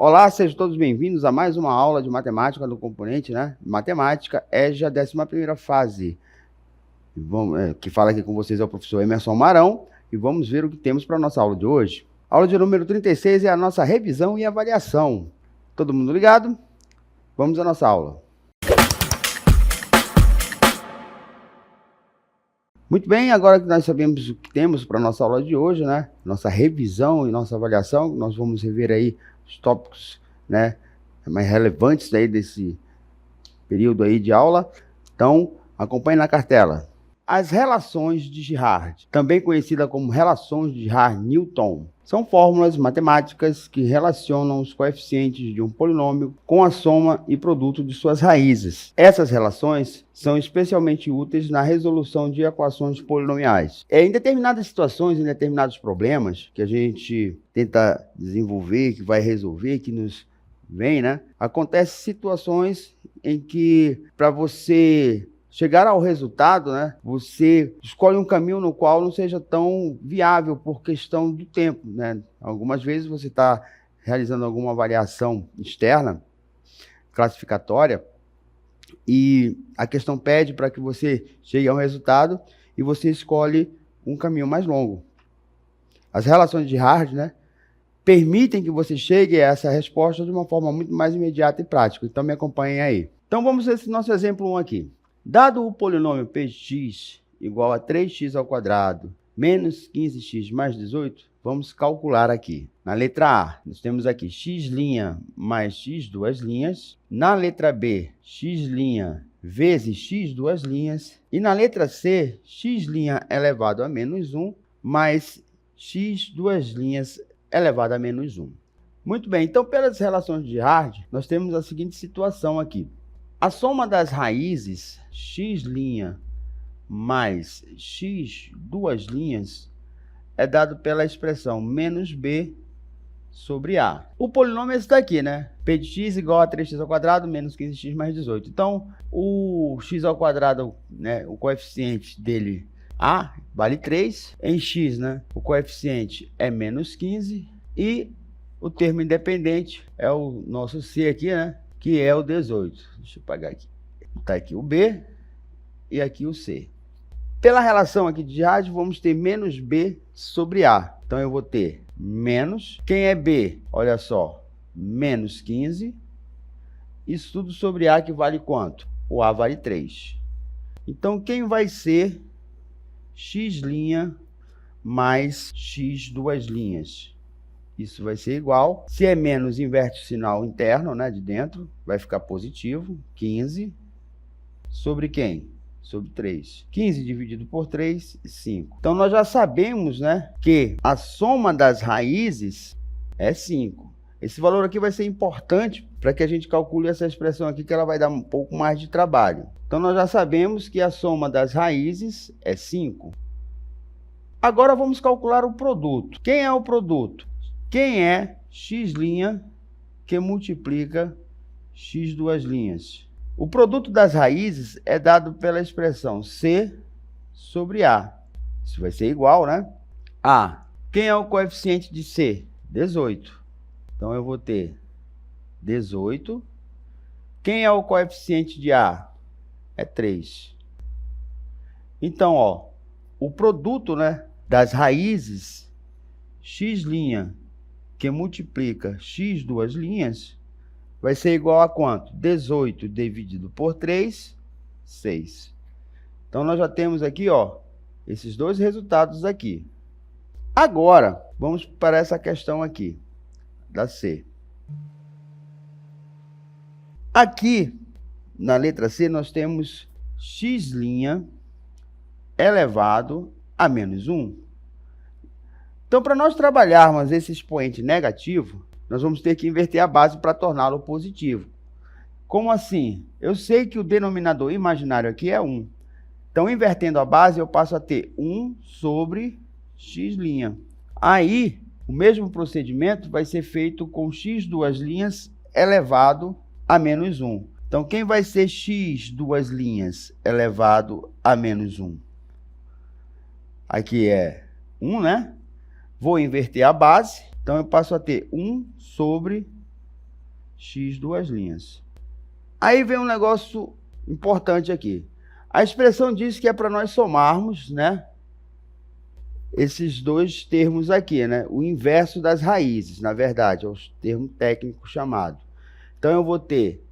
Olá, sejam todos bem-vindos a mais uma aula de matemática do componente, né? Matemática EJA, 11ª fase. Que fala aqui com vocês é o professor Emerson Marão e vamos ver o que temos para a nossa aula de hoje. A aula de número 36 é a nossa revisão e avaliação. Todo mundo ligado? Vamos à nossa aula. Muito bem, agora que nós sabemos o que temos para a nossa aula de hoje, né? Nossa revisão e nossa avaliação, nós vamos rever aí os tópicos, né, mais relevantes aí desse período aí de aula. Então, acompanhe na cartela. As relações de Girard, também conhecida como relações de Girard-Newton, são fórmulas matemáticas que relacionam os coeficientes de um polinômio com a soma e produto de suas raízes. Essas relações são especialmente úteis na resolução de equações polinomiais. Em determinadas situações, em determinados problemas que a gente tenta desenvolver, que vai resolver, que nos vem, né? Acontecem situações em que, para você chegar ao resultado, né, você escolhe um caminho no qual não seja tão viável por questão do tempo, né? Algumas vezes você está realizando alguma variação externa, classificatória, e a questão pede para que você chegue ao resultado e você escolhe um caminho mais longo. As relações de Girard, né, permitem que você chegue a essa resposta de uma forma muito mais imediata e prática. Então, me acompanhem aí. Então, vamos ver esse nosso exemplo 1 aqui. Dado o polinômio px igual a 3x² menos 15x mais 18, vamos calcular aqui. Na letra A, nós temos aqui x' mais x duas linhas. Na letra B, x' vezes x duas linhas. E na letra C, x' elevado a menos 1 mais x duas linhas elevado a menos 1. Muito bem, então pelas relações de Girard, nós temos a seguinte situação aqui. A soma das raízes x' mais x duas linhas é dado pela expressão menos b sobre a. O polinômio é esse daqui, né? P de x igual a 3x² menos 15x mais 18. Então, o x², né, o coeficiente dele, a, vale 3. Em x, né, o coeficiente é menos 15. E o termo independente é o nosso c aqui, né? Que é o 18. Deixa eu apagar aqui. Está aqui o B e aqui o C. Pela relação aqui de Girard, vamos ter menos B sobre A. Então, eu vou ter menos. Quem é B? Olha só. Menos 15. Isso tudo sobre A que vale quanto? O A vale 3. Então, quem vai ser x' mais x duas linhas? Isso vai ser igual. Se é menos, inverte o sinal interno, né, de dentro. Vai ficar positivo. 15 sobre quem? Sobre 3. 15 dividido por 3, 5. Então, nós já sabemos, né, que a soma das raízes é 5. Esse valor aqui vai ser importante para que a gente calcule essa expressão aqui, que ela vai dar um pouco mais de trabalho. Então, nós já sabemos que a soma das raízes é 5. Agora, vamos calcular o produto. Quem é o produto? Quem é x' que multiplica x duas linhas? O produto das raízes é dado pela expressão c sobre a. Isso vai ser igual, né? A. Quem é o coeficiente de c? 18. Então, eu vou ter 18. Quem é o coeficiente de a? É 3. Então, ó, o produto, né, das raízes x' que multiplica x duas linhas, vai ser igual a quanto? 18 dividido por 3, 6. Então, nós já temos aqui, ó, esses dois resultados aqui. Agora, vamos para essa questão aqui, da C. Aqui, na letra C, nós temos x' elevado a menos 1. Então, para nós trabalharmos esse expoente negativo, nós vamos ter que inverter a base para torná-lo positivo. Como assim? Eu sei que o denominador imaginário aqui é 1. Então, invertendo a base, eu passo a ter 1 sobre x'. Aí, o mesmo procedimento vai ser feito com x duas linhas elevado a menos 1. Então, quem vai ser x duas linhas elevado a menos 1? Aqui é 1, né? Vou inverter a base, então eu passo a ter 1 sobre x duas linhas. Aí vem um negócio importante aqui. A expressão diz que é para nós somarmos, né, esses dois termos aqui, né? O inverso das raízes, na verdade, é o termo técnico chamado. Então, eu vou ter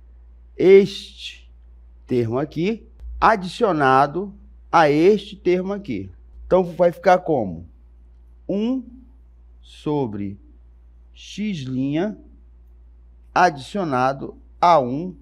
este termo aqui adicionado a este termo aqui. Então, vai ficar como? 1 sobre x' adicionado a 1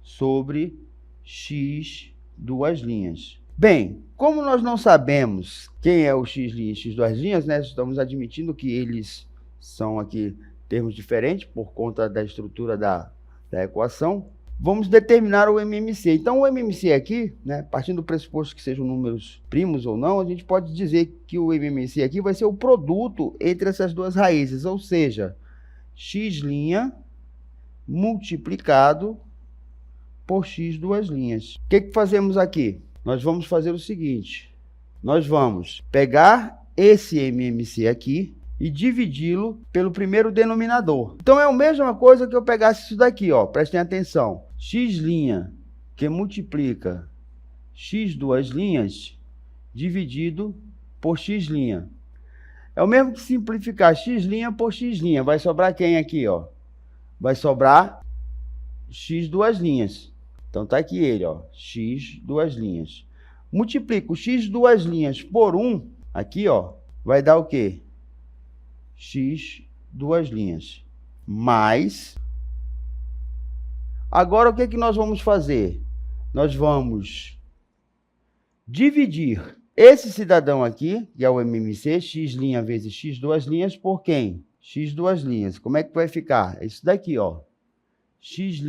sobre x duas linhas. Bem, como nós não sabemos quem é o x' e x duas linhas, né? Estamos admitindo que eles são aqui termos diferentes por conta da estrutura da equação. Vamos determinar o MMC. Então, o MMC aqui, né, partindo do pressuposto que sejam números primos ou não, a gente pode dizer que o MMC aqui vai ser o produto entre essas duas raízes, ou seja, x' multiplicado por x duas linhas. O que fazemos aqui? Nós vamos fazer o seguinte, nós vamos pegar esse MMC aqui e dividi-lo pelo primeiro denominador. Então, é a mesma coisa que eu pegasse isso daqui, ó, prestem atenção. X' que multiplica x duas linhas dividido por x'. É o mesmo que simplificar x' por x'. Vai sobrar quem aqui, ó? Vai sobrar x duas linhas. Então, tá aqui ele, ó, x duas linhas. Multiplico x duas linhas por 1, aqui, ó, vai dar o quê? X duas linhas. Mais. Agora, o que nós vamos fazer? Nós vamos dividir esse cidadão aqui, que é o MMC, x' vezes x duas linhas, por quem? X duas linhas. Como é que vai ficar? É isso daqui, ó. X'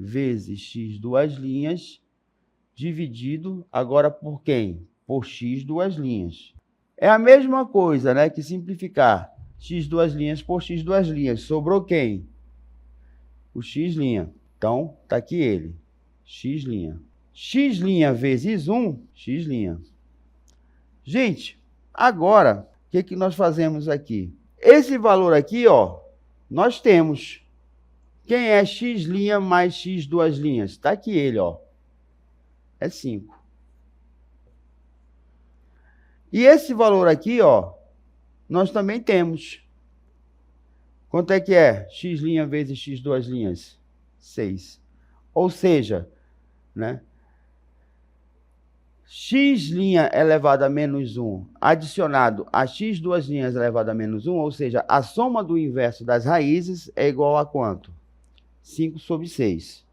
vezes x duas linhas, dividido agora por quem? Por x duas linhas. É a mesma coisa, né, que simplificar x duas linhas por x duas linhas. Sobrou quem? O x'. Então, tá aqui ele, x'. X' vezes 1, x'. Gente, agora, o que nós fazemos aqui? Esse valor aqui, ó, nós temos. Quem é x' mais x duas linhas? Está aqui ele, ó. É 5. E esse valor aqui, ó, nós também temos. Quanto é que é? X' vezes x duas linhas? 6. Ou seja, né? X' elevado a menos 1 adicionado a x duas linhas elevado a menos 1, ou seja, a soma do inverso das raízes é igual a quanto? 5 sobre 6.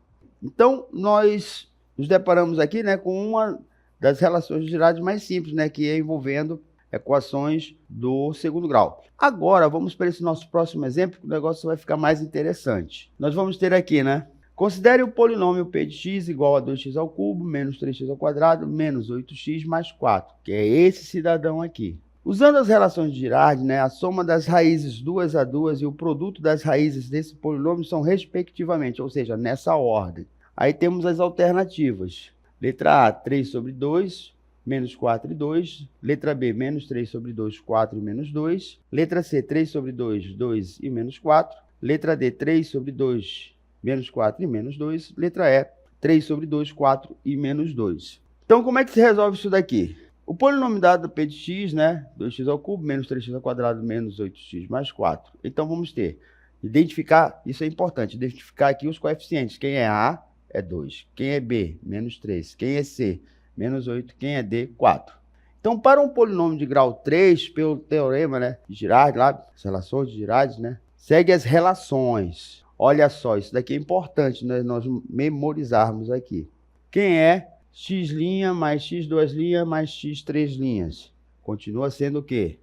Então, nós nos deparamos aqui, né, com uma das relações de Girardi mais simples, né, que é envolvendo equações do segundo grau. Agora, vamos para esse nosso próximo exemplo, que o negócio vai ficar mais interessante. Nós vamos ter aqui, né, considere o polinômio p de x igual a 2x ao cubo, menos 3x ao quadrado, menos 8x mais 4, que é esse cidadão aqui. Usando as relações de Girardi, né, a soma das raízes 2 a 2 e o produto das raízes desse polinômio são respectivamente, ou seja, nessa ordem. Aí temos as alternativas. Letra A, 3 sobre 2, menos 4 e 2. Letra B, menos 3 sobre 2, 4 e menos 2. Letra C, 3 sobre 2, 2 e menos 4. Letra D, 3 sobre 2, menos 4 e menos 2. Letra E, 3 sobre 2, 4 e menos 2. Então, como é que se resolve isso daqui? O polinômio dado p de x, né? 2x ao cubo, menos 3x ao quadrado, menos 8x mais 4. Então, vamos ter, identificar, isso é importante, identificar aqui os coeficientes. Quem é A é 2. Quem é B, menos 3. Quem é C, menos 8. Quem é D, 4. Então, para um polinômio de grau 3, pelo teorema, né, de Girardi, lá, as relações de Girardi, né? Segue as relações. Olha só, isso daqui é importante, né, nós memorizarmos aqui. Quem é x' mais x duas linhas mais x três linhas? Continua sendo o quê?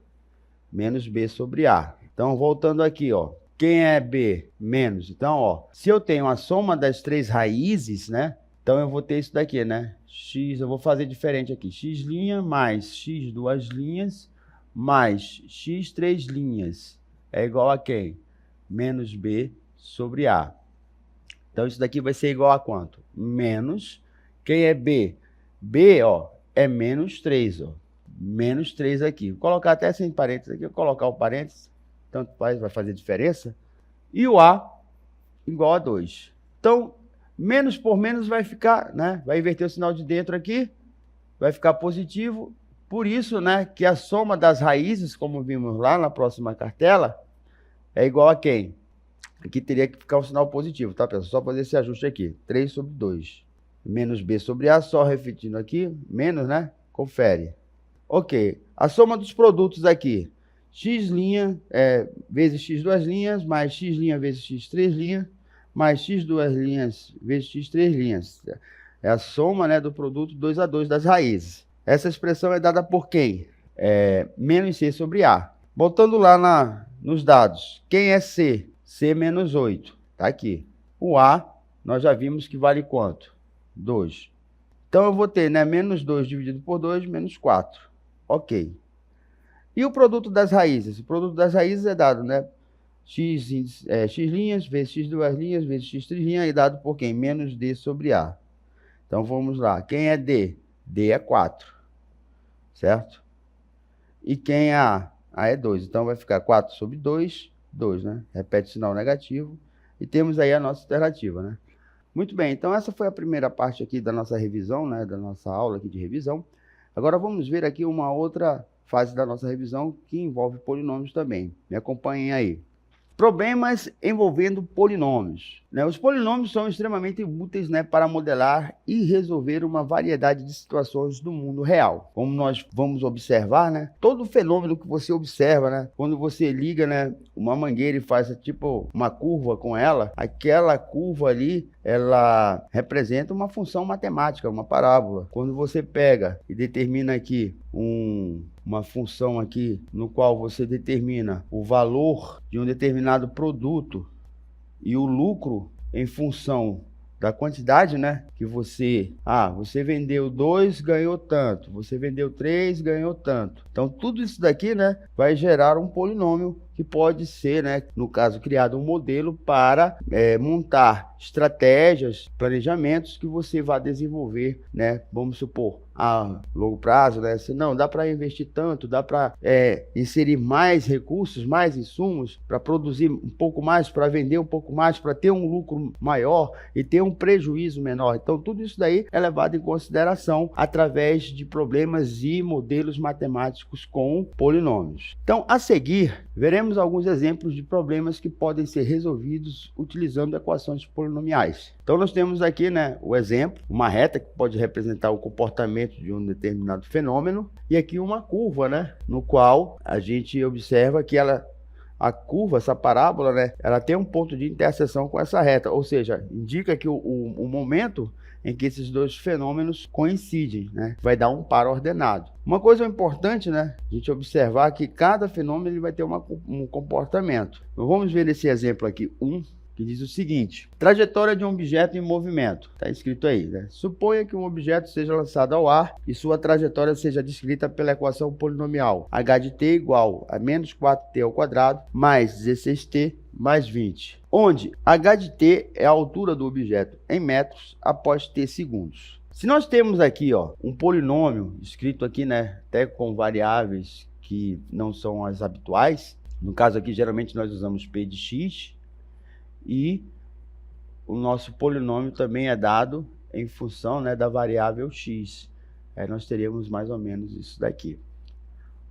Menos b sobre a. Então, voltando aqui, ó. Quem é b? Menos. Então, ó, se eu tenho a soma das três raízes, né? Então, eu vou ter isso daqui, né? X, eu vou fazer diferente aqui. X' mais x duas linhas mais x três linhas é igual a quem? Menos b sobre a. Então, isso daqui vai ser igual a quanto? Menos. Quem é B? B, ó, é menos 3, ó. Menos 3 aqui. Vou colocar até sem parênteses aqui. Vou colocar o parênteses. Tanto faz, vai fazer diferença. E o A igual a 2. Então, menos por menos vai ficar, né? Vai inverter o sinal de dentro aqui, vai ficar positivo. Por isso, né, que a soma das raízes, como vimos lá na próxima cartela, é igual a quem? Aqui teria que ficar um sinal positivo, tá, pessoal? Só fazer esse ajuste aqui. 3 sobre 2. Menos B sobre A, só repetindo aqui. Menos, né? Confere. Ok. A soma dos produtos aqui. X' vezes X duas linhas, mais X' vezes X três linhas, mais X duas linhas vezes X três linhas. É a soma, né, do produto 2 a 2 das raízes. Essa expressão é dada por quem? Menos C sobre A. Voltando lá nos dados. Quem é C? C menos 8. Está aqui. O A, nós já vimos que vale quanto? 2. Então, eu vou ter, né, menos 2 dividido por 2, menos 4. Ok. E o produto das raízes? O produto das raízes é dado, né? X linhas vezes X duas linhas vezes X três linhas é dado por quem? Menos D sobre A. Então, vamos lá. Quem é D? D é 4. Certo? E quem é A? A é 2. Então, vai ficar 4 sobre 2, 2, né? Repete o sinal negativo. E temos aí a nossa alternativa, né? Muito bem. Então, essa foi a primeira parte aqui da nossa revisão, né? Da nossa aula aqui de revisão. Agora, vamos ver aqui uma outra fase da nossa revisão que envolve polinômios também. Me acompanhem aí. Problemas envolvendo polinômios, né? Os polinômios são extremamente úteis, né, para modelar e resolver uma variedade de situações do mundo real. Como nós vamos observar, né, todo fenômeno que você observa, né, quando você liga, né, uma mangueira e faz tipo uma curva com ela, aquela curva ali, ela representa uma função matemática, uma parábola. Quando você pega e determina aqui uma função aqui no qual você determina o valor de um determinado produto e o lucro em função da quantidade, né, que você vendeu 2, ganhou tanto, você vendeu 3, ganhou tanto. Então, tudo isso daqui, né, vai gerar um polinômio que pode ser, né, no caso, criado um modelo para montar estratégias, planejamentos que você vai desenvolver, né, vamos supor, a longo prazo, né, se não, dá para investir tanto, dá para inserir mais recursos, mais insumos, para produzir um pouco mais, para vender um pouco mais, para ter um lucro maior e ter um prejuízo menor. Então, tudo isso daí é levado em consideração através de problemas e modelos matemáticos com polinômios. Então, a seguir, veremos alguns exemplos de problemas que podem ser resolvidos utilizando equações polinomiais. Então, nós temos aqui, né, o exemplo, uma reta que pode representar o comportamento de um determinado fenômeno, e aqui uma curva, né, no qual a gente observa que a curva, essa parábola, né, ela tem um ponto de interseção com essa reta, ou seja, indica que o momento em que esses dois fenômenos coincidem, né, vai dar um par ordenado. Uma coisa importante, né, a gente observar que cada fenômeno ele vai ter um comportamento. Então, vamos ver esse exemplo aqui, que diz o seguinte: trajetória de um objeto em movimento. Está escrito aí, né? Suponha que um objeto seja lançado ao ar e sua trajetória seja descrita pela equação polinomial h de t igual a menos 4t ao quadrado mais 16t mais 20, onde h de t é a altura do objeto em metros após t segundos. Se nós temos aqui, ó, um polinômio escrito aqui, né, até com variáveis que não são as habituais, no caso aqui geralmente nós usamos p de x, e o nosso polinômio também é dado em função, né, da variável x. Aí nós teríamos mais ou menos isso daqui.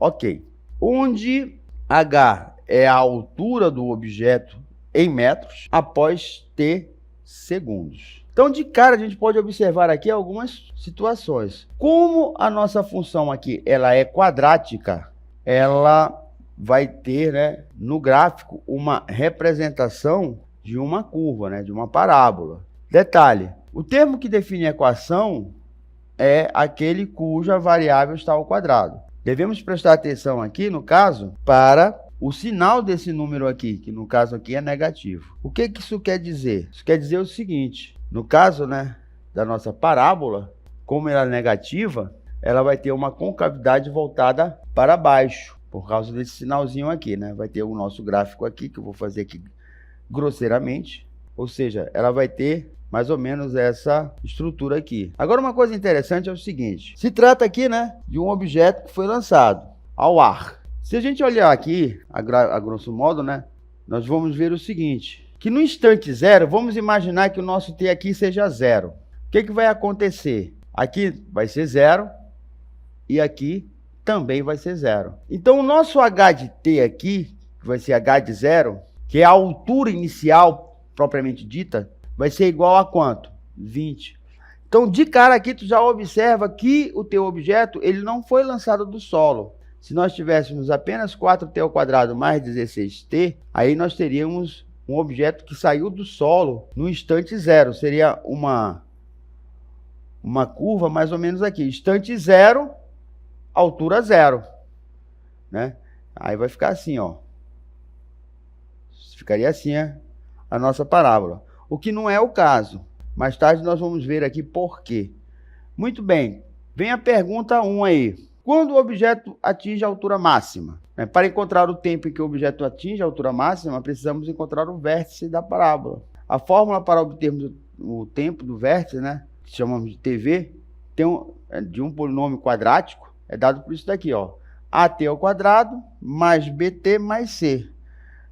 Ok. Onde h é a altura do objeto em metros após t segundos. Então, de cara, a gente pode observar aqui algumas situações. Como a nossa função aqui ela é quadrática, ela vai ter, né, no gráfico uma representação de uma curva, né, de uma parábola. Detalhe, o termo que define a equação é aquele cuja variável está ao quadrado. Devemos prestar atenção aqui, no caso, para o sinal desse número aqui, que no caso aqui é negativo. O que isso quer dizer? Isso quer dizer o seguinte: no caso, né, da nossa parábola, como ela é negativa, ela vai ter uma concavidade voltada para baixo, por causa desse sinalzinho aqui, né? Vai ter o nosso gráfico aqui, que eu vou fazer aqui grosseiramente, ou seja, ela vai ter mais ou menos essa estrutura aqui. Agora, uma coisa interessante é o seguinte: se trata aqui, né, de um objeto que foi lançado ao ar. Se a gente olhar aqui, a grosso modo, né, nós vamos ver o seguinte, que no instante zero, vamos imaginar que o nosso t aqui seja zero. O que vai acontecer? Aqui vai ser zero e aqui também vai ser zero. Então, o nosso h de t aqui, que vai ser h de zero, que é a altura inicial propriamente dita, vai ser igual a quanto? 20. Então, de cara aqui, tu já observa que o teu objeto ele não foi lançado do solo. Se nós tivéssemos apenas 4t ao quadrado mais 16t, aí nós teríamos um objeto que saiu do solo no instante zero. Seria uma curva mais ou menos aqui. Instante zero, altura zero. Né? Aí vai ficar assim, ó. Ficaria assim a nossa parábola. O que não é o caso. Mais tarde nós vamos ver aqui por quê. Muito bem. Vem a pergunta 1 aí. Quando o objeto atinge a altura máxima? Para encontrar o tempo em que o objeto atinge a altura máxima, precisamos encontrar o vértice da parábola. A fórmula para obtermos o tempo do vértice, né, que chamamos de TV, de um polinômio quadrático, é dado por isso daqui, ó. AT ao quadrado mais BT mais C.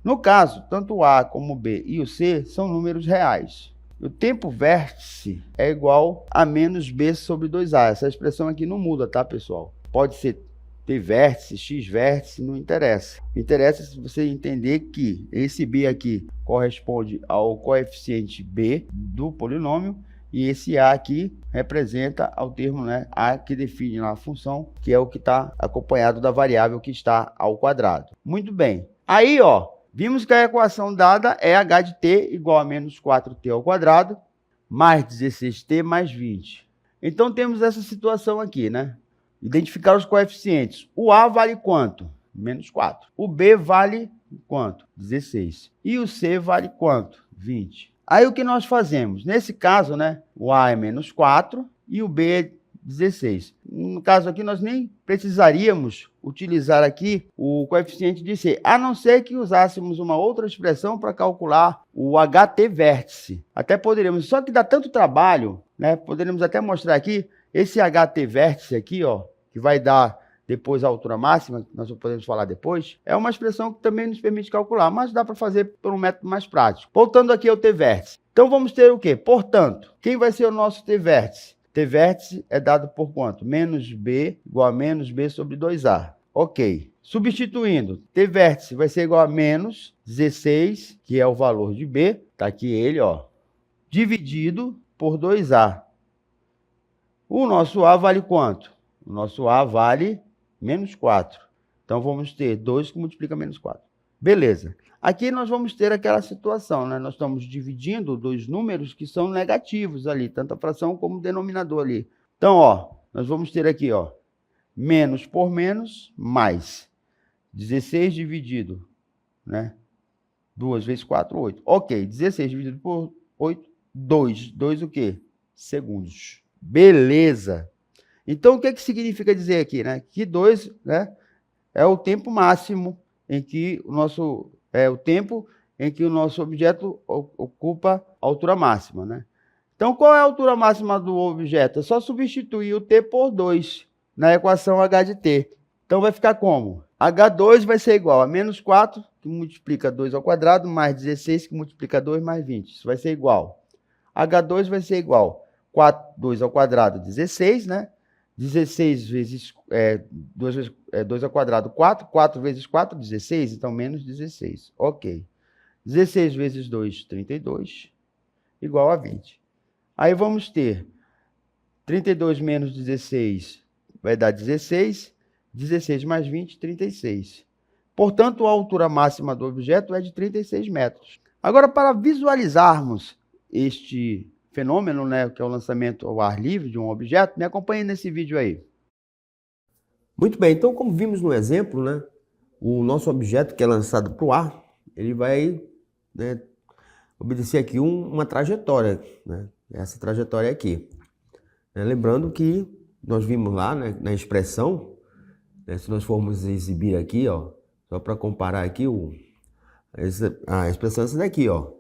No caso, tanto o A como o B e o C são números reais. O tempo vértice é igual a menos B sobre 2A. Essa expressão aqui não muda, tá, pessoal? Pode ser T vértice, X vértice, não interessa. Interessa se você entender que esse B aqui corresponde ao coeficiente B do polinômio e esse A aqui representa ao termo, né, A que define lá a função, que é o que está acompanhado da variável que está ao quadrado. Muito bem. Aí, ó, vimos que a equação dada é h de t igual a menos 4t ao quadrado, mais 16t mais 20. Então, temos essa situação aqui, né? Identificar os coeficientes. O A vale quanto? Menos 4. O B vale quanto? 16. E o C vale quanto? 20. Aí, o que nós fazemos? Nesse caso, né? O A é menos 4 e o B é 16. No caso aqui, nós nem precisaríamos utilizar aqui o coeficiente de C, a não ser que usássemos uma outra expressão para calcular o HT vértice. Até poderíamos, só que dá tanto trabalho, né? Poderíamos até mostrar aqui, esse HT vértice aqui, ó, que vai dar depois a altura máxima, que nós podemos falar depois, é uma expressão que também nos permite calcular, mas dá para fazer por um método mais prático. Voltando aqui ao T vértice. Então, vamos ter o quê? Portanto, quem vai ser o nosso T vértice? T vértice é dado por quanto? Menos B igual a menos B sobre 2A. Ok. Substituindo, T vértice vai ser igual a menos 16, que é o valor de B, está aqui ele, ó, dividido por 2A. O nosso A vale quanto? O nosso A vale menos 4. Então, vamos ter 2 que multiplica menos 4. Beleza. Aqui nós vamos ter aquela situação, né? Nós estamos dividindo dois números que são negativos ali, tanto a fração como o denominador ali. Então, ó, nós vamos ter aqui, ó, menos por menos, mais 16 dividido, né? 2 vezes 4, 8. Ok, 16 dividido por 8, 2. 2 o quê? Segundos. Beleza. Então, o que significa dizer aqui, né? Que 2, né, é o tempo máximo em que o nosso... o tempo em que o nosso objeto ocupa a altura máxima, né? Então, qual é a altura máxima do objeto? É só substituir o t por 2 na equação h de t. Então, vai ficar como? H2 vai ser igual a menos 4, que multiplica 2 ao quadrado, mais 16, que multiplica 2, mais 20. Isso vai ser igual. H2 vai ser igual a 2 ao quadrado, 16, né? 16 vezes 2 ao quadrado, 4. 4 vezes 4, 16. Então, menos 16. Ok. 16 vezes 2, 32. Igual a 20. Aí, vamos ter 32 menos 16 vai dar 16. 16 mais 20, 36. Portanto, a altura máxima do objeto é de 36 metros. Agora, para visualizarmos este fenômeno, né, que é o lançamento ao ar livre de um objeto, me acompanhe nesse vídeo aí. Muito bem, então como vimos no exemplo, né, o nosso objeto que é lançado para o ar, ele vai, né, obedecer aqui uma trajetória, né, essa trajetória aqui. Lembrando que nós vimos lá, né, na expressão, né, se nós formos exibir aqui, ó, só para comparar aqui, a expressão é essa daqui, ó,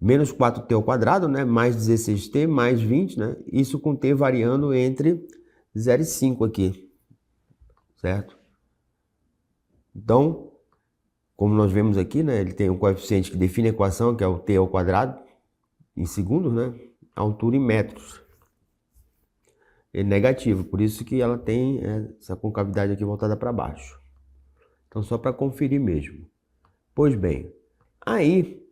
menos 4t ao quadrado, né, mais 16t, mais 20, né, isso com t variando entre 0 e 5 aqui, certo? Então, como nós vemos aqui, né, ele tem um coeficiente que define a equação, que é o t ao quadrado, em segundos, né, altura em metros. É negativo, por isso que ela tem essa concavidade aqui voltada para baixo. Então, só para conferir mesmo. Pois bem, aí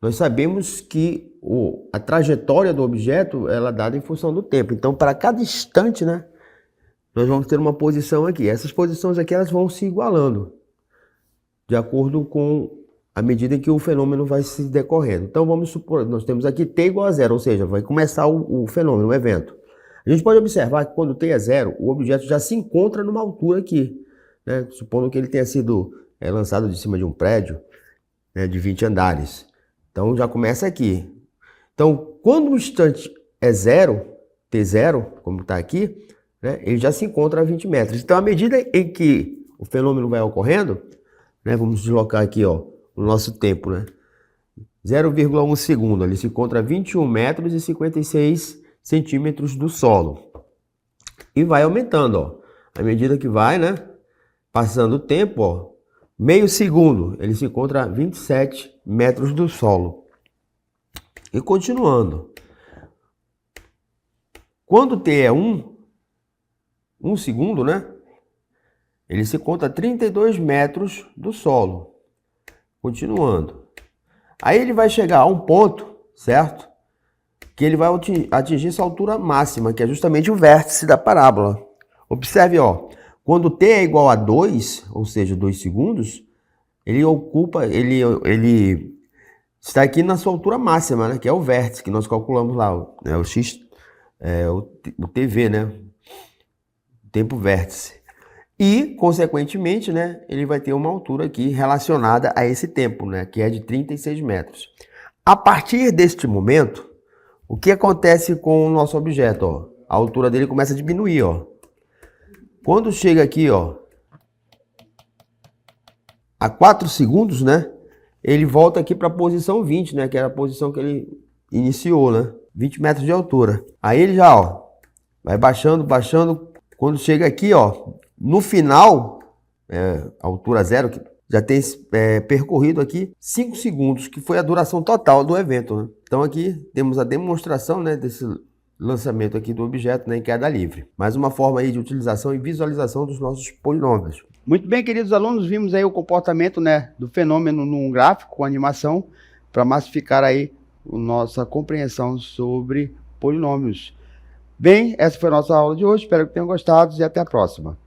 nós sabemos que a trajetória do objeto ela é dada em função do tempo. Então, para cada instante, né, nós vamos ter uma posição aqui. Essas posições aqui elas vão se igualando de acordo com a medida em que o fenômeno vai se decorrendo. Então, vamos supor, nós temos aqui t igual a zero, ou seja, vai começar o fenômeno, o evento. A gente pode observar que quando t é zero, o objeto já se encontra numa altura aqui, né? Supondo que ele tenha sido lançado de cima de um prédio, né, de 20 andares. Então já começa aqui. Então, quando o instante é zero, t0, como está aqui, né, ele já se encontra a 20 metros. Então, à medida em que o fenômeno vai ocorrendo, né, vamos deslocar aqui ó, o nosso tempo, né, 0,1 segundo, ele se encontra a 21 metros e 56 centímetros do solo. E vai aumentando, ó. À medida que vai, né, passando o tempo, ó, meio segundo, ele se encontra a 27 metros do solo. E continuando. Quando t é 1 segundo, né, ele se encontra a 32 metros do solo. Continuando. Aí ele vai chegar a um ponto, certo? Que ele vai atingir essa altura máxima, que é justamente o vértice da parábola. Observe, ó, quando t é igual a 2, ou seja, 2 segundos, ele está aqui na sua altura máxima, né, que é o vértice, que nós calculamos lá, né, o x, o tv, né, tempo vértice. E, consequentemente, né, ele vai ter uma altura aqui relacionada a esse tempo, né, que é de 36 metros. A partir deste momento, o que acontece com o nosso objeto? Ó? A altura dele começa a diminuir. Ó. Quando chega aqui, ó, a 4 segundos, né, ele volta aqui para a posição 20, né, que era a posição que ele iniciou, né, 20 metros de altura. Aí ele já ó, vai baixando, baixando. Quando chega aqui, ó, no final, a altura zero, que já tem percorrido aqui 5 segundos, que foi a duração total do evento. Né? Então aqui temos a demonstração, né, desse lançamento aqui do objeto, né, em queda livre. Mais uma forma aí de utilização e visualização dos nossos polinômios. Muito bem, queridos alunos, vimos aí o comportamento, né, do fenômeno num gráfico com animação para massificar aí a nossa compreensão sobre polinômios. Bem, essa foi a nossa aula de hoje, espero que tenham gostado e até a próxima.